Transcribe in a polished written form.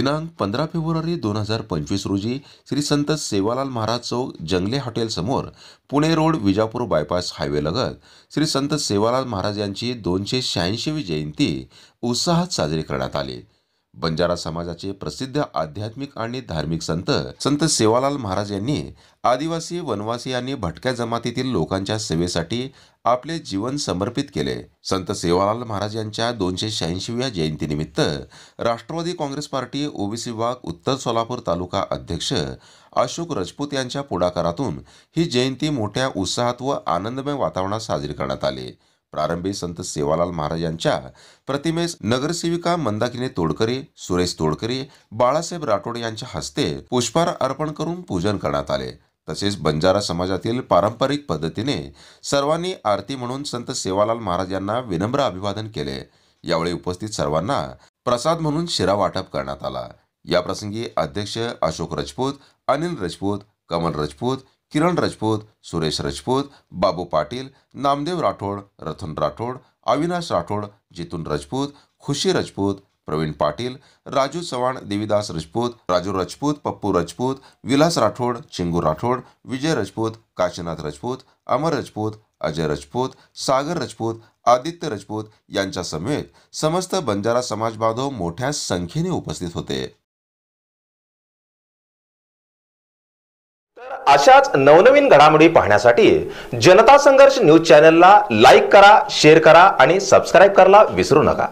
दिनांक 15 फेब्रुवारी 2025 रोजी श्री संत सेवालाल महाराज चौक जंगले हॉटेल समोर Pune road Vijapur bypass highway लगत श्री संत सेवालाल महाराज यांची 286वी जयंती उत्साहात साजरी करण्यात आली। बंजारा समाजाचे प्रसिद्ध आध्यात्मिक आणि धार्मिक संत संत सेवालाल महाराज यांनी आदिवासी वनवासी आणि भटक्या जमातीतील लोकांच्या सेवेसाठी आपले जीवन समर्पित केले। संत सेवालाल महाराज यांच्या 286व्या जयंतीनिमित्त राष्ट्रवादी काँग्रेस पार्टी ओबीसी विभाग उत्तर सोलापूर तालुका अध्यक्ष अशोक राजपूत यांच्या पुढाकारातून ही जयंती मोठ्या उत्साहात व आनंदमय वातावरणात साजरी करण्यात आली। प्रारंभी संत सेवालाल महाराज यांच्या प्रतिमेस नगरसेविका मंदाकिनी तोडकरी, सुरेश तोडकरी, बाळासाहेब राठोड यांच्या हस्ते पुष्पहार अर्पण करून पूजन करण्यात आले। तसेच बंजारा समाजातील पारंपरिक पद्धतीने सर्वांनी आरती म्हणून संत सेवालाल महाराज यांना विनम्र अभिवादन केले। यावेळी उपस्थित सर्वांना प्रसाद म्हणून शिरा वाटप करण्यात आला। या प्रसंगी अध्यक्ष अशोक राजपूत, अनिल राजपूत, कमल राजपूत, किरण राजपूत, सुरेश राजपूत, बाबू पाटील, नामदेव राठोड, रतन राठोड, अविनाश राठोड, जितून राजपूत, खुशी राजपूत, प्रवीण पाटील, राजू चव्हाण, देवीदास राजपूत, राजू राजपूत, पप्पू राजपूत, विलास राठोड, चिंगू राठोड, विजय राजपूत, काशीनाथ राजपूत, अमर राजपूत, अजय राजपूत, सागर राजपूत, आदित्य राजपूत यांच्या समेत समस्त बंजारा समाज बांधव मोठ्या संख्येने उपस्थित होते। अशाच नवनवीन घडामोडी पाहण्यासाठी जनता संघर्ष न्यूज चॅनलला लाईक करा, शेअर करा आणि सबस्क्राइब करायला विसरू नका।